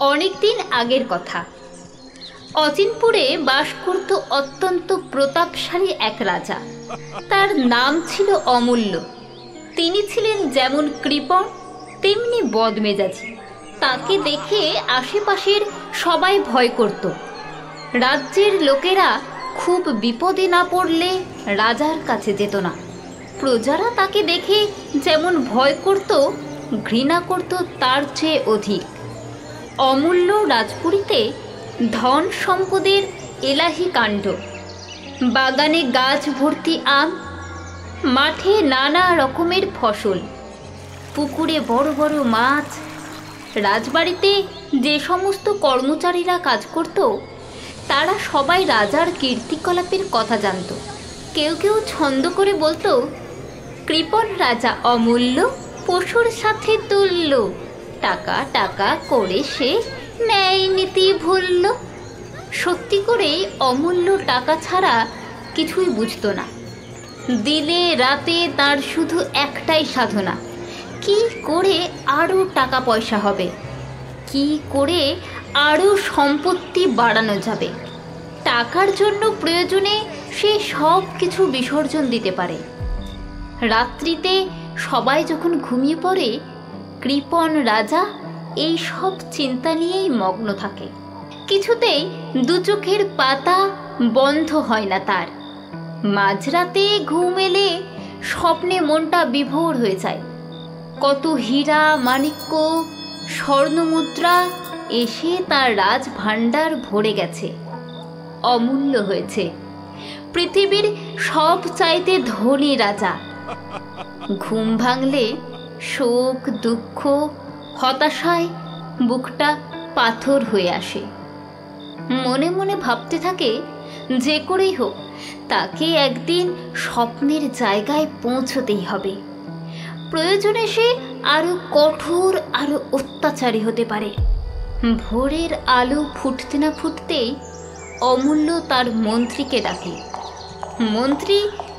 অনেকদিন আগের কথা। অচিনপুরে বাস করত অত্যন্ত প্রতাপশালী এক রাজা। তার নাম ছিল অমূল্য। তিনি ছিলেন যেমন কৃপণ তেমনি বদমেজাজি। তাকে দেখে আশেপাশের সবাই ভয় করত। রাজ্যের লোকেরা খুব বিপদে না পড়লে রাজার কাছে যেত না। প্রজারা তাকে দেখে যেমন ভয় করত, ঘৃণা করত তার চেয়ে অধিক। অমূল্য রাজপুরীতে ধন সম্পদের এলাহি কাণ্ড। বাগানে গাছ ভর্তি আম, মাঠে নানা রকমের ফসল, পুকুরে বড় বড় মাছ। রাজবাড়িতে যে সমস্ত কর্মচারীরা কাজ করত তারা সবাই রাজার কীর্তিকলাপের কথা জানত। কেউ কেউ ছন্দ করে বলতো, কৃপণ রাজা অমূল্য পশুর সাথে তুল্য, টাকা টাকা করে সে ন্যায় নীতি ভুলল। সত্যি করেই অমূল্য টাকা ছাড়া কিছুই বুঝতো না। দিনে রাতে তার শুধু একটাই সাধনা, কি করে আরও টাকা পয়সা হবে, কি করে আরও সম্পত্তি বাড়ানো যাবে। টাকার জন্য প্রয়োজনে সে সব কিছু বিসর্জন দিতে পারে। রাত্রিতে সবাই যখন ঘুমিয়ে পড়ে, কৃপণ রাজা এই সব চিন্তা নিয়েই মগ্ন থাকে। কিছুতেই দু চোখের পাতা বন্ধ হয় না তার। মাঝরাতে ঘুম এলে স্বপ্নে মনটা বিভোর হয়ে যায়। কত হীরা মাণিক্য স্বর্ণমুদ্রা এসে তার রাজভাণ্ডার ভরে গেছে, অমূল্য হয়েছে, পৃথিবীর সব চাইতে ধনী রাজা। ঘুম ভাঙলে শোক দুঃখ হতাশায় বুকটা পাথর হয়ে আসে। মনে মনে ভাবতে থাকে, যে করেই হোক তাকে একদিন স্বপ্নের জায়গায় পৌঁছতেই হবে। প্রয়োজনে সে আরো কঠোর আরো অত্যাচারী হতে পারে। ভোরের আলো ফুটতে না ফুটতেই অমূল্য তার মন্ত্রীকে ডাকে। মন্ত্রী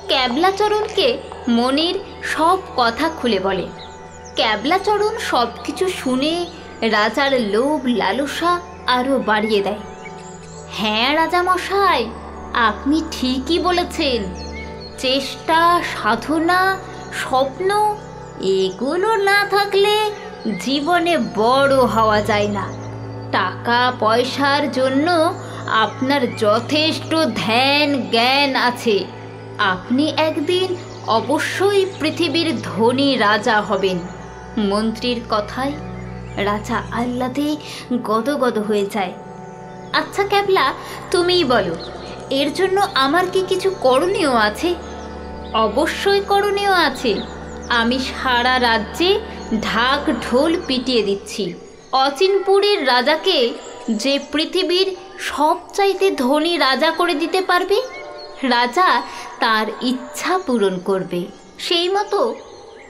ক্যাবলাচরণকে মনের সব কথা খুলে বলে। ক্যাবলাচরণ সব কিছু শুনে রাজার লোভ লালসা আরো বাড়িয়ে দেয়। হ্যাঁ রাজামশাই, আপনি ঠিকই বলেছেন। চেষ্টা সাধনা স্বপ্ন এগুলো না থাকলে জীবনে বড় হওয়া যায় না। টাকা পয়সার জন্য আপনার যথেষ্ট ধ্যান জ্ঞান আছে। আপনি একদিন অবশ্যই পৃথিবীর ধনী রাজা হবেন। মন্ত্রীর কথায় রাজা আহ্লাদে গদগদ হয়ে যায়। আচ্ছা ক্যাবলা, তুমিই বলো, এর জন্য আমার কি কিছু করণীয় আছে? অবশ্যই করণীয় আছে। আমি সারা রাজ্যে ঢাক ঢোল পিটিয়ে দিচ্ছি। অচিনপুরের রাজাকে যে পৃথিবীর সবচাইতে ধনী রাজা করে দিতে পারবে, রাজা তার ইচ্ছা পূরণ করবে। সেই মতো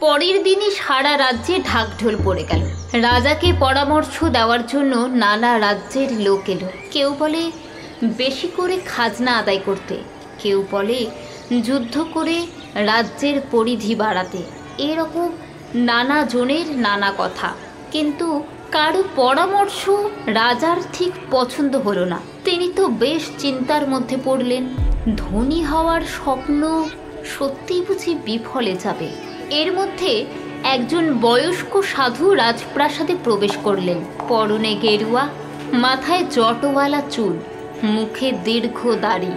পরের দিনই সারা রাজ্যে ঢাকঢোল পড়ে গেল। রাজাকে পরামর্শ দেওয়ার জন্য নানা রাজ্যের লোক এলো। কেউ বলে বেশি করে খাজনা আদায় করতে, কেউ বলে যুদ্ধ করে রাজ্যের পরিধি বাড়াতে। এরকম নানা জনের নানা কথা। কিন্তু কারো পরামর্শ রাজার ঠিক পছন্দ হলো না। তিনি তো বেশ চিন্তার মধ্যে পড়লেন। ধনী হওয়ার স্বপ্ন সত্যি বুঝি বিফলে যাবে। এর মধ্যে একজন বয়স্ক সাধু রাজপ্রাসাদে প্রবেশ করলেন। পরনে গেরুয়া, মাথায় জটওয়ালা চুল, মুখে দীর্ঘ দাড়ি।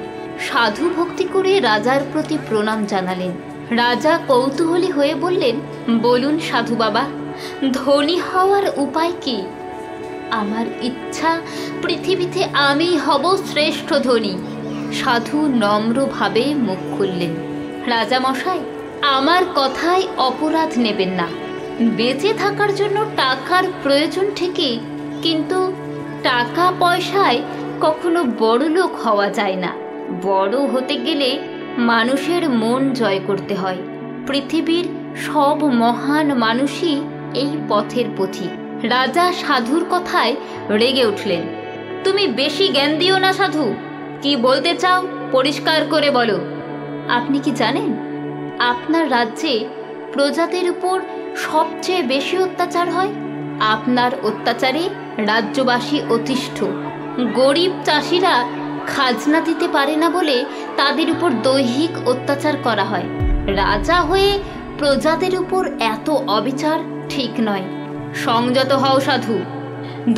সাধু ভক্তি করে রাজার প্রতি প্রণাম জানালেন। রাজা কৌতূহলী হয়ে বললেন, বলুন সাধু বাবা, ধনী হওয়ার উপায় কি? আমার ইচ্ছা পৃথিবীতে আমি হব শ্রেষ্ঠ ধনী। সাধু নম্রভাবে মুখ খুললেন। রাজা মশাই, আমার কথায় অপরাধ নেবেন না। বেঁচে থাকার জন্য টাকার প্রয়োজন ঠিকই, কিন্তু টাকা পয়সায় কখনো বড়লোক হওয়া যায় না। বড় হতে গেলে মানুষের মন জয় করতে হয়। পৃথিবীর সব মহান মানুষই এই পথের পথিক। রাজা সাধুর কথায় রেগে উঠলেন। তুমি বেশি জ্ঞান দিও না সাধু। কি বলতে চাও পরিষ্কার করে বলো। আপনি কি জানেন আপনার রাজ্যে প্রজাদের উপর সবচেয়ে বেশি অত্যাচার হয়? আপনার অত্যাচারে রাজ্যবাসী অতিষ্ঠ। গরিব চাষিরা খাজনা দিতে পারে না বলে তাদের উপর দৈহিক অত্যাচার করা হয়। রাজা হয়ে প্রজাদের উপর এত অবিচার ঠিক নয়। সংযত হও সাধু।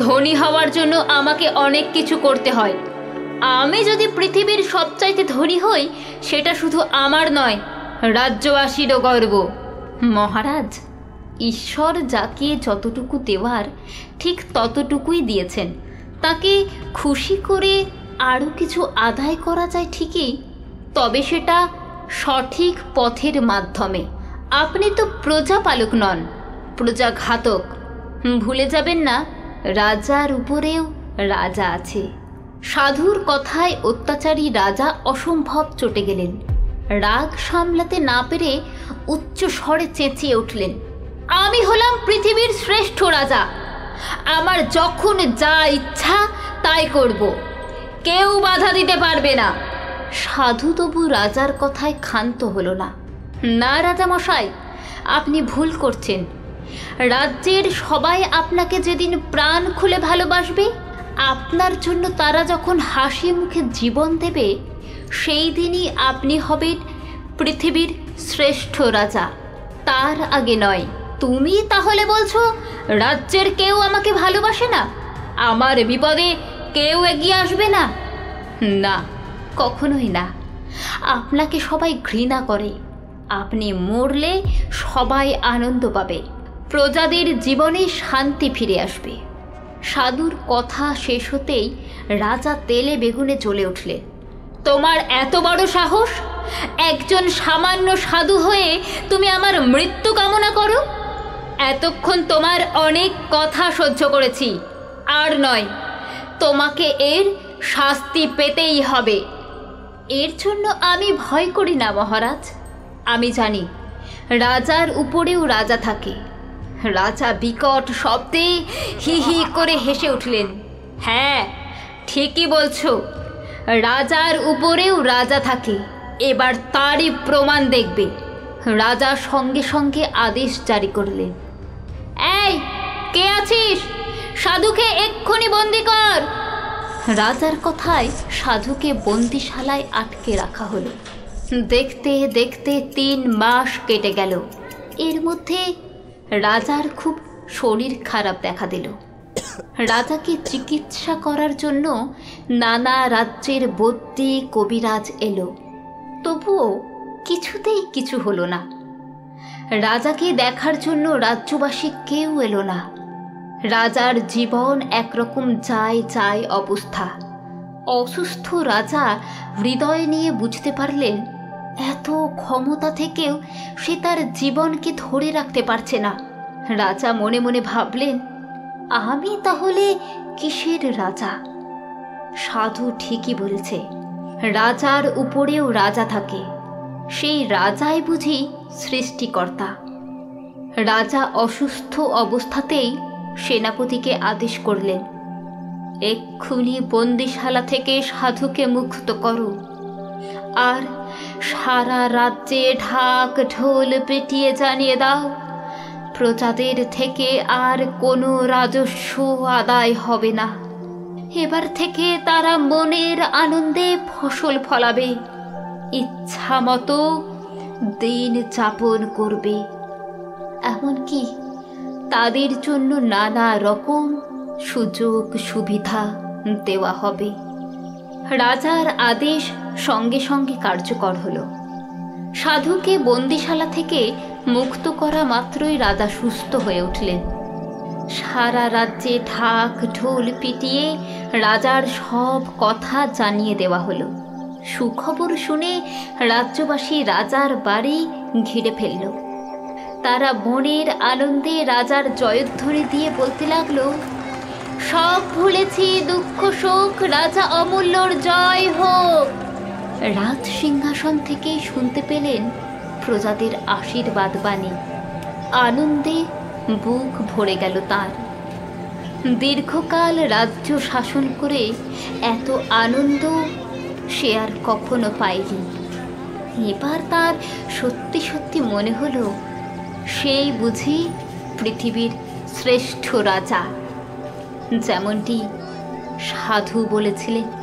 ধনী হওয়ার জন্য আমাকে অনেক কিছু করতে হয়। আমি যদি পৃথিবীর সবচাইতে ধনী হই, সেটা শুধু আমার নয়, রাজ্যবাসীরও গর্ব। মহারাজ, ঈশ্বর যাকে যতটুকু দেওয়ার ঠিক ততটুকুই দিয়েছেন। তাকে খুশি করে আরও কিছু আদায় করা যায় ঠিকই, তবে সেটা সঠিক পথের মাধ্যমে। আপনি তো প্রজাপালক নন, প্রজাঘাতক। ভুলে যাবেন না, রাজার উপরেও রাজা আছে। সাধুর কথায় অত্যাচারী রাজা অসম্ভব চটে গেলেন। রাগ সামলাতে না পেরে উচ্চ স্বরে চেঁচিয়ে উঠলেন, আমি হলাম পৃথিবীর শ্রেষ্ঠ রাজা। আমার যখন যা ইচ্ছা তাই করব, কেউ বাধা দিতে পারবে না। সাধু তবু রাজার কথায় ক্ষান্ত হলো না। না রাজামশাই, আপনি ভুল করছেন। রাজ্যের সবাই আপনাকে যেদিন প্রাণ খুলে ভালোবাসবে, আপনার জন্য তারা যখন হাসি মুখে জীবন দেবে, সেই দিনই আপনি হবেন পৃথিবীর শ্রেষ্ঠ রাজা, তার আগে নয়। তুমি তাহলে বলছো রাজ্যের কেউ আমাকে ভালোবাসে না? আমার বিপদে কেউ এগিয়ে আসবে না? না, কখনোই না। আপনাকে সবাই ঘৃণা করে। আপনি মরলে সবাই আনন্দ পাবে, প্রজাদের জীবনে শান্তি ফিরে আসবে। সাধুর কথা শেষ হতেই রাজা তেলে বেগুনে জ্বলে উঠলেন। তোমার এত বড় সাহস! একজন সামান্য সাধু হয়ে তুমি আমার মৃত্যু কামনা করো? এতক্ষণ তোমার অনেক কথা সহ্য করেছি, আর নয়। তোমাকে এর শাস্তি পেতেই হবে। এর জন্য আমি ভয় করি না মহারাজ। আমি জানি রাজার উপরেও রাজা থাকে। রাজা বিকট শব্দে হি হি করে হেসে উঠলেন। হ্যাঁ, ঠিকই বলছো, রাজার উপরেও রাজা থাকে। এবার তারই প্রমাণ দেখবে। রাজা সঙ্গে সঙ্গে আদেশ জারি করলেন, এই কে আছিস? সাধুকে এক্ষুনি বন্দি কর। রাজার কথায় সাধুকে বন্দিশালায় আটকে রাখা হলো। দেখতে দেখতে 3 মাস কেটে গেল। এর মধ্যে রাজার খুব শরীর খারাপ দেখা দিল। রাজাকে চিকিৎসা করার জন্য নানা রাজ্যের বদ্যি কবিরাজ এলো, তবুও কিছুতেই কিছু হলো না। রাজাকে দেখার জন্য রাজ্যবাসী কেউ এলো না। রাজার জীবন একরকম যায় যায় অবস্থা। অসুস্থ রাজা হৃদয় নিয়ে বুঝতে পারলেন, এত ক্ষমতা থেকেও সে তার জীবনকে ধরে রাখতে পারছে না। রাজা মনে মনে ভাবলেন, আমি তাহলে কিসের রাজা? সাধু ঠিকই বলেছে, রাজার উপরেও রাজা থাকে। সেই রাজাই বুঝি সৃষ্টিকর্তা। রাজা অসুস্থ অবস্থাতেই সেনাপতিকে আদেশ করলেন, এক্ষুনি বন্দিশালা থেকে সাধুকে মুক্ত করো, আর সারা রাজ্যে ঢাক ঢোল পিটিয়ে জানিয়ে দাও, প্রজাদের থেকে আর কোনো রাজস্ব আদায় হবে না। এবার থেকে তারা মনের আনন্দে ফসল ফলাবে, ইচ্ছা মতো দিন যাপন করবে। এমনকি তাদের জন্য নানা রকম সুযোগ সুবিধা দেওয়া হবে। রাজার আদেশ সঙ্গে সঙ্গে কার্যকর হলো। সাধুকে বন্দিশালা থেকে মুক্ত করা মাত্রই রাজা সুস্থ হয়ে উঠলেন। সারা রাজ্যে ঢাক ঢোল পিটিয়ে রাজার সব কথা জানিয়ে দেওয়া হলো। সুখবর শুনে রাজ্যবাসী রাজার বাড়ি ঘিরে ফেলল। তারা মনের আনন্দে রাজার জয়ধ্বনি দিয়ে বলতে লাগলো, সব ভুলেছি, দুঃখ শোক, রাজা অমূল্যর জয় হোক। রাজ সিংহাসন থেকে শুনতে পেলেন প্রজাদের আশীর্বাদ বাণী। আনন্দে বুক ভরে গেল তার। দীর্ঘকাল রাজ্য শাসন করে এত আনন্দ সে আর কখনো পায়নি। এবার তার সত্যি সত্যি মনে হলো, সেই বুঝি পৃথিবীর শ্রেষ্ঠ রাজা, যেমনটি সাধু বলেছিলেন।